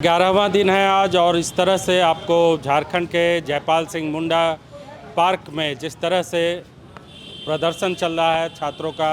11वां दिन है आज और इस तरह से आपको झारखंड के जयपाल सिंह मुंडा पार्क में जिस तरह से प्रदर्शन चल रहा है, छात्रों का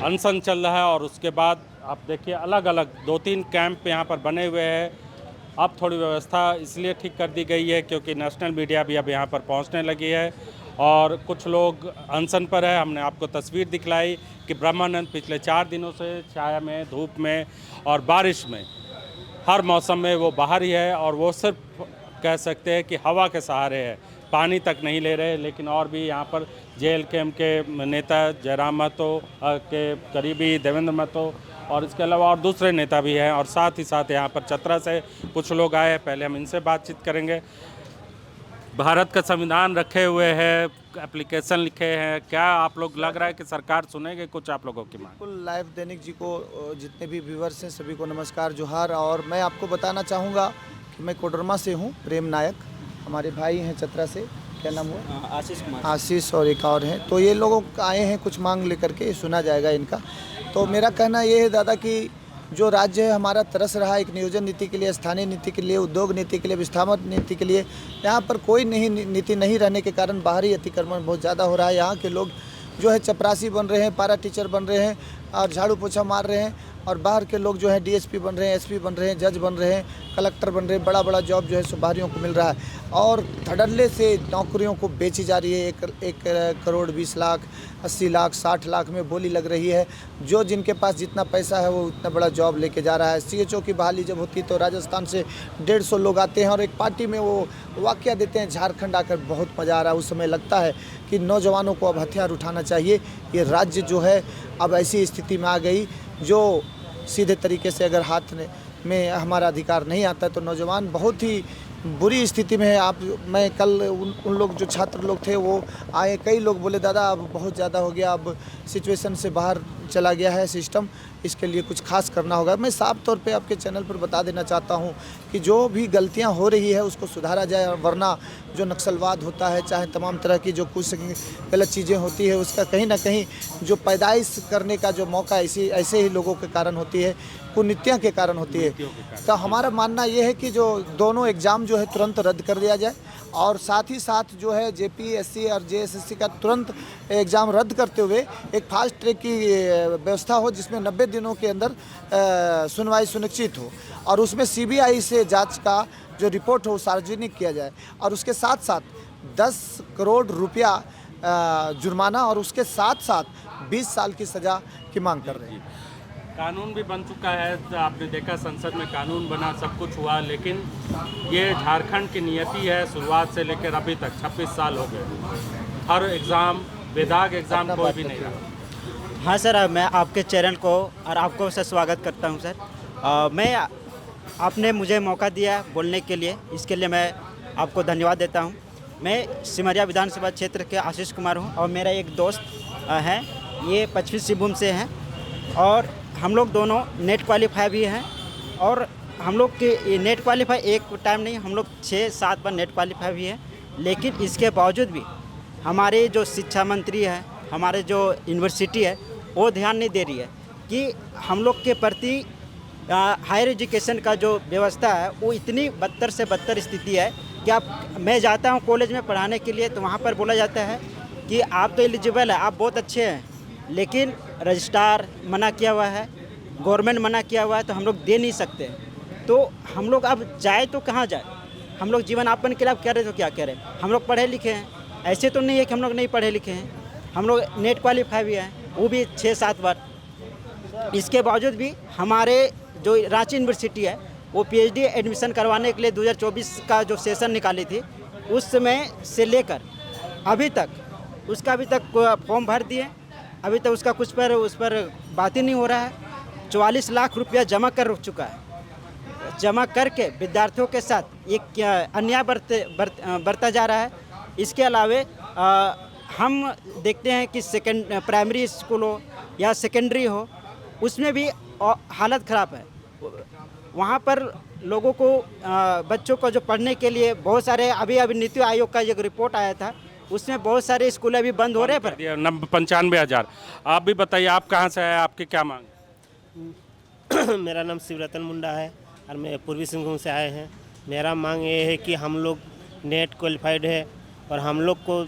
अनशन चल रहा है और उसके बाद आप देखिए अलग अलग 2-3 कैंप यहाँ पर बने हुए हैं। अब थोड़ी व्यवस्था इसलिए ठीक कर दी गई है क्योंकि नेशनल मीडिया भी अब यहाँ पर पहुँचने लगी है और कुछ लोग अनशन पर है। हमने आपको तस्वीर दिखलाई कि ब्रह्मानंद पिछले 4 दिनों से छाया में, धूप में और बारिश में, हर मौसम में वो बाहर ही है और वो सिर्फ कह सकते हैं कि हवा के सहारे है, पानी तक नहीं ले रहे। लेकिन और भी यहाँ पर JLKM के नेता जयराम महतो के करीबी देवेंद्र महतो और इसके अलावा और दूसरे नेता भी हैं और साथ ही साथ यहाँ पर चतरा से कुछ लोग आए हैं। पहले हम इनसे बातचीत करेंगे। भारत का संविधान रखे हुए हैं, एप्लीकेशन लिखे हैं, क्या आप लोग लग रहा है कि सरकार सुनेगी कुछ आप लोगों की मांग? बिल्कुल। लाइव दैनिक जी को जितने भी व्यूवर्स हैं सभी को नमस्कार, जोहार। और मैं आपको बताना चाहूँगा कि मैं कोडरमा से हूँ, प्रेम नायक। हमारे भाई हैं चतरा से, क्या नाम हुआ? आशीष कुमार। आशीष और एक और हैं। तो ये लोग आए हैं कुछ मांग लेकर के, सुना जाएगा इनका। तो मेरा कहना ये है दादा कि जो राज्य है हमारा तरस रहा है एक नियोजन नीति के लिए, स्थानीय नीति के लिए, उद्योग नीति के लिए, विस्थापन नीति के लिए। यहाँ पर कोई नीति नहीं रहने के कारण बाहरी अतिक्रमण बहुत ज़्यादा हो रहा है। यहाँ के लोग जो है चपरासी बन रहे हैं, पारा टीचर बन रहे हैं और झाड़ू पोछा मार रहे हैं, और बाहर के लोग जो है DSP बन रहे हैं, SP बन रहे हैं, जज बन रहे हैं, कलेक्टर बन रहे हैं। बड़ा बड़ा जॉब जो है सो बाहरियों को मिल रहा है और धड़ल्ले से नौकरियों को बेची जा रही है। एक करोड़ 20 लाख, 80 लाख, 60 लाख में बोली लग रही है। जो जिनके पास जितना पैसा है वो उतना बड़ा जॉब लेके जा रहा है। CHO की बहाली जब होती है तो राजस्थान से 150 लोग आते हैं और एक पार्टी में वो वाकया देते हैं, झारखंड आकर बहुत मज़ा आ रहा है। उस समय लगता है कि नौजवानों को अब हथियार उठाना चाहिए। ये राज्य जो है अब ऐसी स्थिति में आ गई जो सीधे तरीके से अगर हाथ में हमारा अधिकार नहीं आता है तो नौजवान बहुत ही बुरी स्थिति में है। मैं कल उन लोग जो छात्र लोग थे वो आए, कई लोग बोले दादा अब बहुत ज़्यादा हो गया, अब सिचुएशन से बाहर चला गया है सिस्टम, इसके लिए कुछ खास करना होगा। मैं साफ तौर पे आपके चैनल पर बता देना चाहता हूं कि जो भी गलतियां हो रही है उसको सुधारा जाए, वरना जो नक्सलवाद होता है, चाहे तमाम तरह की जो कुछ गलत चीज़ें होती है, उसका कहीं ना कहीं जो पैदाइश करने का जो मौका ऐसे ही लोगों के कारण होती है, कुनीतियों के कारण होती है। तो हमारा मानना ये है कि जो दोनों एग्ज़ाम जो है तुरंत रद्द कर दिया जाए और साथ ही साथ जो है JPSC और JSSC का तुरंत एग्ज़ाम रद्द करते हुए एक फास्ट ट्रैक की व्यवस्था हो जिसमें 90 दिनों के अंदर सुनवाई सुनिश्चित हो और उसमें CBI से जांच का जो रिपोर्ट हो सार्वजनिक किया जाए और उसके साथ साथ 10 करोड़ रुपया जुर्माना और उसके साथ साथ 20 साल की सज़ा की मांग कर रहे हैं। कानून भी बन चुका है, तो आपने देखा संसद में कानून बना, सब कुछ हुआ, लेकिन ये झारखंड की नियति है। शुरुआत से लेकर अभी तक 26 साल हो गए, हर एग्ज़ाम बेदाग एग्ज़ाम कोई भी नहीं रहा। हाँ सर, मैं आपके चैनल को और आपको सर स्वागत करता हूँ सर। मैं आपने मुझे मौका दिया बोलने के लिए, इसके लिए मैं आपको धन्यवाद देता हूँ। मैं सिमरिया विधानसभा क्षेत्र के आशीष कुमार हूँ और मेरा एक दोस्त है, ये पश्चिमी सिंहभूम से हैं और हम लोग दोनों नेट क्वालिफाई भी हैं और हम लोग के नेट क्वालिफाई एक टाइम नहीं, हम लोग 6-7 बार नेट क्वालिफाई भी हैं। लेकिन इसके बावजूद भी हमारे जो शिक्षा मंत्री है, हमारे जो यूनिवर्सिटी है, वो ध्यान नहीं दे रही है कि हम लोग के प्रति हायर एजुकेशन का जो व्यवस्था है वो इतनी बदतर से बदतर स्थिति है कि मैं जाता हूँ कॉलेज में पढ़ाने के लिए तो वहाँ पर बोला जाता है कि आप तो एलिजिबल है, आप बहुत अच्छे हैं, लेकिन रजिस्ट्रार मना किया हुआ है, गवर्नमेंट मना किया हुआ है, तो हम लोग दे नहीं सकते। तो हम लोग अब जाए तो कहाँ जाए? हम लोग जीवन यापन के लिए अब कह रहे तो क्या कह रहे? हम लोग पढ़े लिखे हैं, ऐसे तो नहीं है कि हम लोग नहीं पढ़े लिखे हैं। हम लोग नेट क्वालिफाई भी हैं, वो भी 6-7 बार। इसके बावजूद भी हमारे जो रांची यूनिवर्सिटी है वो PhD एडमिशन करवाने के लिए 2024 का जो सेशन निकाली थी, उस समय से लेकर अभी तक उसका फॉर्म भर दिए, अभी तक उसका उस पर बात ही नहीं हो रहा है। 44 लाख रुपया जमा कर चुका है, जमा करके विद्यार्थियों के साथ एक अन्याय बरता जा रहा है। इसके अलावे हम देखते हैं कि प्राइमरी स्कूल हो या सेकेंडरी हो, उसमें भी हालत ख़राब है। वहाँ पर लोगों को बच्चों को जो पढ़ने के लिए बहुत सारे अभी नीति आयोग का एक रिपोर्ट आया था, उसमें बहुत सारे स्कूल अभी बंद हो रहे हैं। पर 95,000। आप भी बताइए, आप कहाँ से आए, आपकी क्या मांग? मेरा नाम शिवरतन मुंडा है। और मैं पूर्वी सिंहभूम से आए हैं। मेरा मांग ये है कि हम लोग नेट क्वालिफाइड है और हम लोग को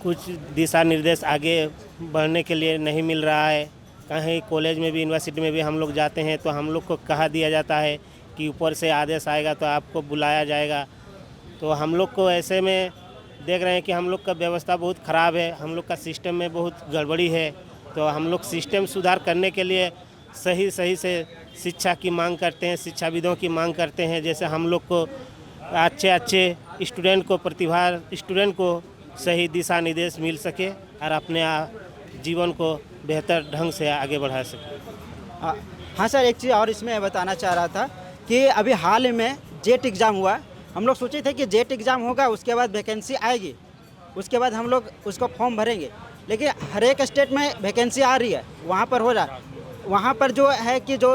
कुछ दिशा निर्देश आगे बढ़ने के लिए नहीं मिल रहा है। कहीं कॉलेज में भी यूनिवर्सिटी में भी हम लोग जाते हैं तो हम लोग को कहा दिया जाता है कि ऊपर से आदेश आएगा तो आपको बुलाया जाएगा। तो हम लोग को ऐसे में देख रहे हैं कि हम लोग का व्यवस्था बहुत ख़राब है, हम लोग का सिस्टम में बहुत गड़बड़ी है। तो हम लोग सिस्टम सुधार करने के लिए सही से शिक्षा की मांग करते हैं, शिक्षाविदों की मांग करते हैं। जैसे हम लोग को अच्छे स्टूडेंट को प्रतिभा स्टूडेंट को सही दिशा निर्देश मिल सके और अपने जीवन को बेहतर ढंग से आगे बढ़ा सके। हाँ सर, एक चीज़ और इसमें बताना चाह रहा था कि अभी हाल में जेट एग्ज़ाम हुआ। हम लोग सोचे थे कि जेट एग्ज़ाम होगा, उसके बाद वैकेंसी आएगी, उसके बाद हम लोग उसको फॉर्म भरेंगे। लेकिन हर एक स्टेट में वैकेंसी आ रही है, वहाँ पर हो रहा है। वहाँ पर जो है कि जो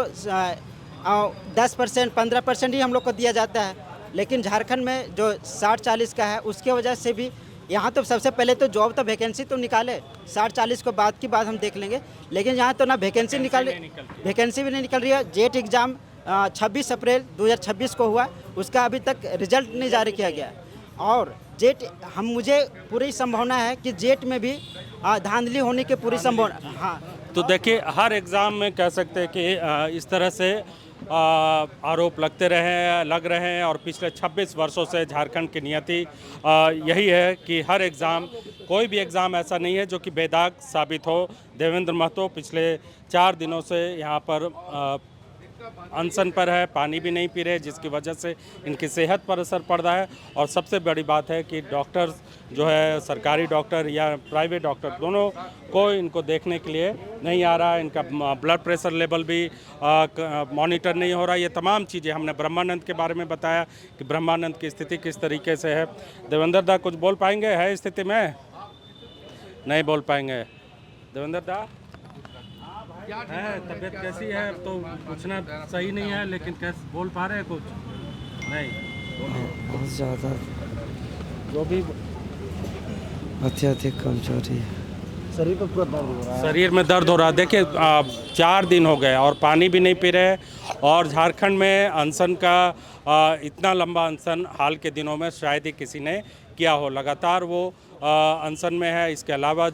10% 15% ही हम लोग को दिया जाता है। लेकिन झारखंड में जो 60-40 का है, उसके वजह से भी यहाँ तो सबसे पहले तो जॉब तो वैकेंसी तो निकाले, 60-40 को बाद की बात हम देख लेंगे। लेकिन यहाँ तो ना वैकेंसी वैकेंसी भी नहीं निकल रही है। जेट एग्ज़ाम 26 अप्रैल 2026 को हुआ, उसका अभी तक रिजल्ट नहीं जारी किया गया। और जेट मुझे पूरी संभावना है कि जेट में भी धांधली होने की पूरी संभावना। हाँ, तो देखिए, हर एग्ज़ाम में कह सकते हैं कि इस तरह से आरोप लग रहे हैं और पिछले 26 वर्षों से झारखंड की नियति यही है कि हर एग्ज़ाम, कोई भी एग्ज़ाम ऐसा नहीं है जो कि बेदाग साबित हो। देवेंद्र महतो पिछले 4 दिनों से यहाँ पर अनशन पर है, पानी भी नहीं पी रहे, जिसकी वजह से इनकी सेहत पर असर पड़ रहा है। और सबसे बड़ी बात है कि डॉक्टर्स जो है, सरकारी डॉक्टर या प्राइवेट डॉक्टर, दोनों को इनको देखने के लिए नहीं आ रहा है। इनका ब्लड प्रेशर लेवल भी मॉनिटर नहीं हो रहा। ये तमाम चीज़ें हमने ब्रह्मानंद के बारे में बताया कि ब्रह्मानंद की स्थिति किस तरीके से है। देवेंद्र दा कुछ बोल पाएंगे? है स्थिति में नहीं बोल पाएंगे। देवेंद्र दा है, तबीयत कैसी है? तो पूछना सही नहीं है, लेकिन कैसे बोल पा रहे हैं कुछ? नहीं, बहुत ज़्यादा जो भी अत्यधिक कमजोरी है। शरीर पर पूरा दर्द हो रहा है। शरीर में दर्द हो रहा है। देखिए, 4 दिन हो गए और पानी भी नहीं पी रहे। और झारखंड में अनशन का इतना लंबा अनशन हाल के दिनों में शायद ही किसी ने किया हो। लगातार वो अनशन में है। इसके अलावा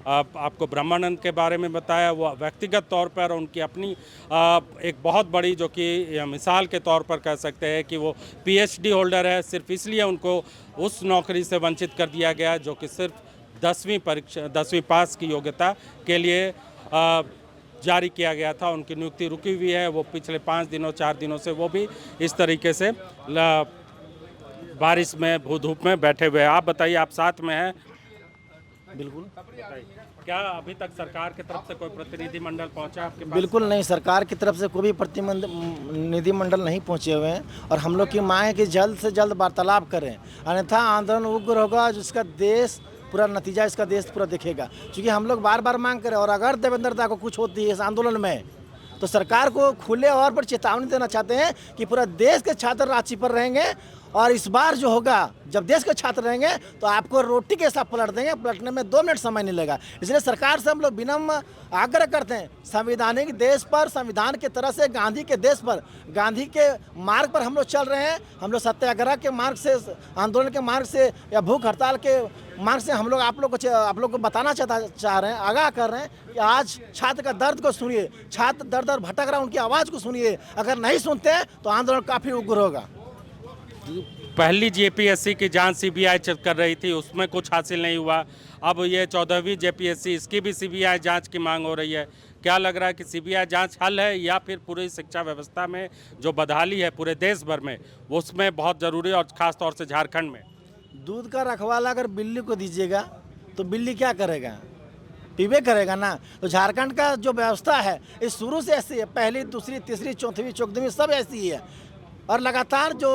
आपको ब्रह्मानंद के बारे में बताया, वो व्यक्तिगत तौर पर उनकी अपनी एक बहुत बड़ी, जो कि मिसाल के तौर पर कह सकते हैं कि वो PhD होल्डर है। सिर्फ इसलिए उनको उस नौकरी से वंचित कर दिया गया जो कि सिर्फ 10वीं पास की योग्यता के लिए जारी किया गया था। उनकी नियुक्ति रुकी हुई है। वो पिछले 4 दिनों से वो भी इस तरीके से बारिश में, धूप में बैठे हुए हैं। आप बताइए, आप साथ में हैं? बिल्कुल। क्या अभी तक सरकार की तरफ से कोई प्रतिनिधिमंडल पहुंचा आपके पास? बिल्कुल नहीं, सरकार की तरफ से कोई भी प्रतिनिधिमंडल नहीं पहुंचे हुए हैं। और हम लोग की मांग है कि जल्द से जल्द वार्तालाप करें, अन्यथा आंदोलन उग्र होगा, जिसका देश पूरा नतीजा इसका देश पूरा दिखेगा। क्योंकि हम लोग बार बार मांग करें, और अगर देवेंद्र दा को कुछ होती है इस आंदोलन में तो सरकार को खुले और पर चेतावनी देना चाहते हैं कि पूरा देश के छात्र रांची पर रहेंगे। और इस बार जो होगा, जब देश के छात्र रहेंगे तो आपको रोटी के साथ पलट देंगे, पलटने में 2 मिनट समय नहीं लगेगा। इसलिए सरकार से हम लोग विनम्र आग्रह करते हैं, संवैधानिक देश पर, संविधान के तरह से, गांधी के देश पर, गांधी के मार्ग पर हम लोग चल रहे हैं। हम लोग सत्याग्रह के मार्ग से, आंदोलन के मार्ग से या भूख हड़ताल के मार्ग से हम लोग आप लोग को बताना चाह रहे हैं, आगाह कर रहे हैं कि आज छात्र का दर्द को सुनिए, छात्र दर दर भटक रहा है, उनकी आवाज़ को सुनिए। अगर नहीं सुनते हैं तो आंदोलन काफ़ी उग्र होगा। पहली JPSC की जांच CBI कर रही थी, उसमें कुछ हासिल नहीं हुआ। अब ये 14वीं JPSC, इसकी भी CBI जांच की मांग हो रही है। क्या लग रहा है कि CBI जांच हल है, या फिर पूरी शिक्षा व्यवस्था में जो बदहाली है पूरे देश भर में, उसमें बहुत ज़रूरी है, और ख़ास तौर से झारखंड में? दूध का रखवाला अगर बिल्ली को दीजिएगा तो बिल्ली क्या करेगा? पीबे करेगा ना। तो झारखंड का जो व्यवस्था है इस शुरू से ऐसी है, पहली, दूसरी, तीसरी, चौथीं, 14वीं सब ऐसी ही है। और लगातार जो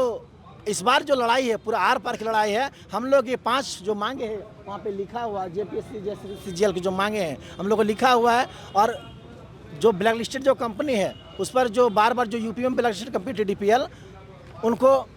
इस बार जो लड़ाई है, पूरा आर पार की लड़ाई है। हम लोग ये 5 जो मांगे हैं वहाँ पे लिखा हुआ, JPSC जैसे CGL की जो मांगे हैं हम लोग को लिखा हुआ है। और जो ब्लैक लिस्टेड जो कंपनी है उस पर जो बार बार जो UP में ब्लैक लिस्टेड कंपनी TDPL, उनको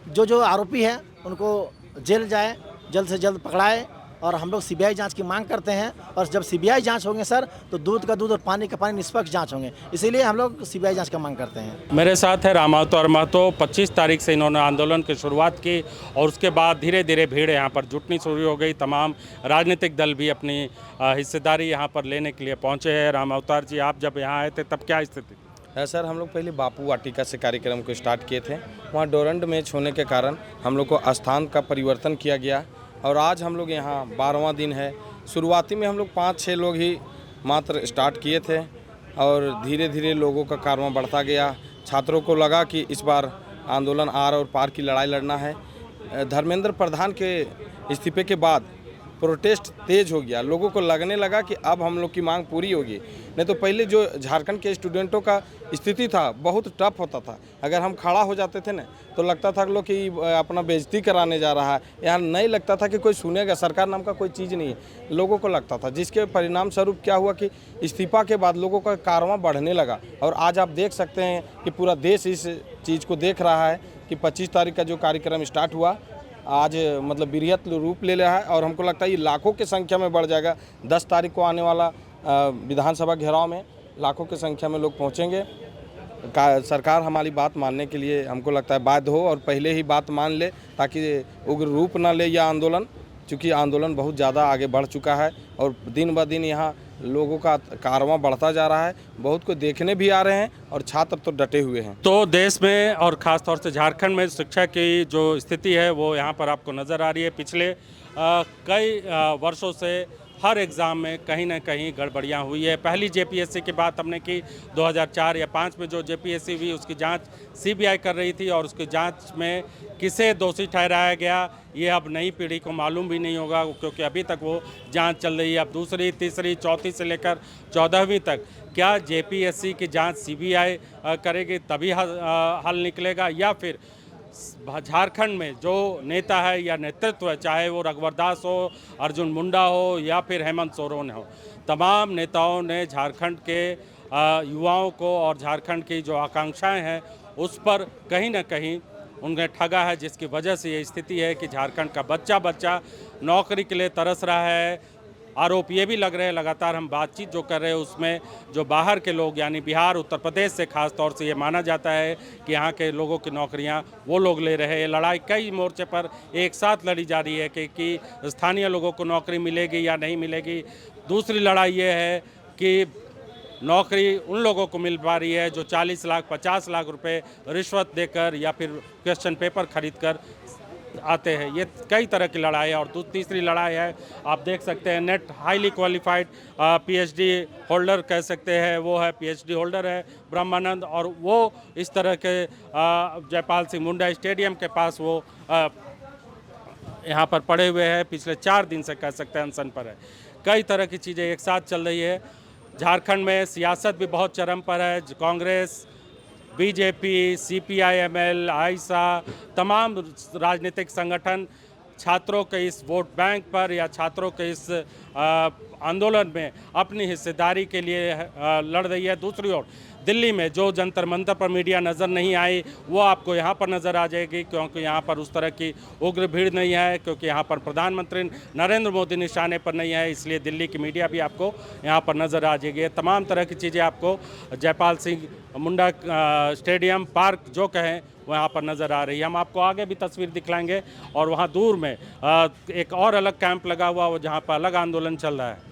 जो आरोपी है उनको जेल जाए, जल्द से जल्द पकड़ाए और हम लोग सीबीआई जांच की मांग करते हैं। और जब सीबीआई जांच होंगे सर, तो दूध का दूध और पानी का पानी निष्पक्ष जांच होंगे, इसीलिए हम लोग सीबीआई जांच का मांग करते हैं। मेरे साथ है राम अवतार महतो। 25 तारीख से इन्होंने आंदोलन की शुरुआत की और उसके बाद धीरे धीरे भीड़ यहाँ पर जुटनी शुरू हो गई। तमाम राजनीतिक दल भी अपनी हिस्सेदारी यहाँ पर लेने के लिए पहुँचे हैं। राम अवतार जी, आप जब यहाँ आए थे तब क्या स्थिति? सर, हम लोग पहले बापू वाटिका से कार्यक्रम को स्टार्ट किए थे। वहाँ डोरंड मैच होने के कारण हम लोग को स्थान का परिवर्तन किया गया और आज हम लोग यहाँ 12वां दिन है। शुरुआती में हम लोग 5-6 लोग ही मात्र स्टार्ट किए थे और धीरे धीरे लोगों का कारवां बढ़ता गया। छात्रों को लगा कि इस बार आंदोलन आर और पार की लड़ाई लड़ना है। धर्मेंद्र प्रधान के इस्तीफे के बाद प्रोटेस्ट तेज हो गया। लोगों को लगने लगा कि अब हम लोग की मांग पूरी होगी। नहीं तो पहले जो झारखंड के स्टूडेंटों का स्थिति था बहुत टफ होता था। अगर हम खड़ा हो जाते थे ना तो लगता था लोग कि अपना बेइज्जती कराने जा रहा है। यहाँ नहीं लगता था कि कोई सुनेगा। सरकार नाम का कोई चीज़ नहीं है, लोगों को लगता था। जिसके परिणाम स्वरूप क्या हुआ कि इस्तीफा के बाद लोगों का कारवां बढ़ने लगा और आज आप देख सकते हैं कि पूरा देश इस चीज़ को देख रहा है कि 25 तारीख का जो कार्यक्रम स्टार्ट हुआ आज मतलब बृहत रूप ले रहा है और हमको लगता है ये लाखों की संख्या में बढ़ जाएगा। 10 तारीख को आने वाला विधानसभा घेराव में लाखों की संख्या में लोग पहुंचेंगे। सरकार हमारी बात मानने के लिए हमको लगता है बाध्य हो और पहले ही बात मान ले ताकि उग्र रूप ना ले यह आंदोलन, क्योंकि आंदोलन बहुत ज़्यादा आगे बढ़ चुका है और दिन ब दिन यहाँ लोगों का कारवां बढ़ता जा रहा है। बहुत को देखने भी आ रहे हैं और छात्र तो डटे हुए हैं। तो देश में और ख़ास तौर से झारखंड में शिक्षा की जो स्थिति है वो यहाँ पर आपको नज़र आ रही है। पिछले कई वर्षों से हर एग्ज़ाम में कहीं ना कहीं गड़बड़ियाँ हुई है। पहली जेपीएससी की बात हमने की 2004 या 5 में जो जेपीएससी हुई उसकी जांच सीबीआई कर रही थी और उसकी जांच में किसे दोषी ठहराया गया ये अब नई पीढ़ी को मालूम भी नहीं होगा, क्योंकि अभी तक वो जांच चल रही है। अब दूसरी, तीसरी, चौथी से लेकर 14वीं तक क्या जेपीएससी की जांच सीबीआई करेगी तभी हल निकलेगा, या फिर झारखंड में जो नेता है या नेतृत्व है, चाहे वो रघुवर दास हो, अर्जुन मुंडा हो या फिर हेमंत सोरेन हो, तमाम नेताओं ने झारखंड के युवाओं को और झारखंड की जो आकांक्षाएं हैं उस पर कहीं ना कहीं उन्हें ठगा है, जिसकी वजह से ये स्थिति है कि झारखंड का बच्चा बच्चा नौकरी के लिए तरस रहा है। आरोप ये भी लग रहे हैं, लगातार हम बातचीत जो कर रहे हैं उसमें जो बाहर के लोग यानी बिहार, उत्तर प्रदेश से खास तौर से ये माना जाता है कि यहाँ के लोगों की नौकरियाँ वो लोग ले रहे हैं। ये लड़ाई कई मोर्चे पर एक साथ लड़ी जा रही है कि स्थानीय लोगों को नौकरी मिलेगी या नहीं मिलेगी। दूसरी लड़ाई ये है कि नौकरी उन लोगों को मिल पा रही है जो 40 लाख 50 लाख रुपए रिश्वत देकर या फिर क्वेश्चन पेपर खरीद कर आते हैं। ये कई तरह की लड़ाई है। और तीसरी लड़ाई है, आप देख सकते हैं net highly qualified PhD holder कह सकते हैं, वो है पीएचडी होल्डर है ब्रह्मानंद, और वो इस तरह के जयपाल सिंह मुंडा स्टेडियम के पास वो यहाँ पर पड़े हुए हैं। पिछले 4 दिन से कह सकते हैं अनशन पर है। कई तरह की चीज़ें एक साथ चल रही है। झारखंड में सियासत भी बहुत चरम पर है। कांग्रेस, बीजेपी, सीपीआई-एमएल, आइसा, तमाम राजनीतिक संगठन छात्रों के इस वोट बैंक पर या छात्रों के इस आंदोलन में अपनी हिस्सेदारी के लिए लड़ रही है। दूसरी ओर दिल्ली में जो जंतर मंतर पर मीडिया नज़र नहीं आई वो आपको यहाँ पर नज़र आ जाएगी, क्योंकि यहाँ पर उस तरह की उग्र भीड़ नहीं है, क्योंकि यहाँ पर प्रधानमंत्री नरेंद्र मोदी निशाने पर नहीं है, इसलिए दिल्ली की मीडिया भी आपको यहाँ पर नज़र आ जाएगी। तमाम तरह की चीज़ें आपको जयपाल सिंह मुंडा स्टेडियम, पार्क जो कहें वहाँ पर नज़र आ रही है। हम आपको आगे भी तस्वीर दिखलाएंगे और वहाँ दूर में एक और अलग कैंप लगा हुआ वो जहाँ पर अलग आंदोलन चल रहा है।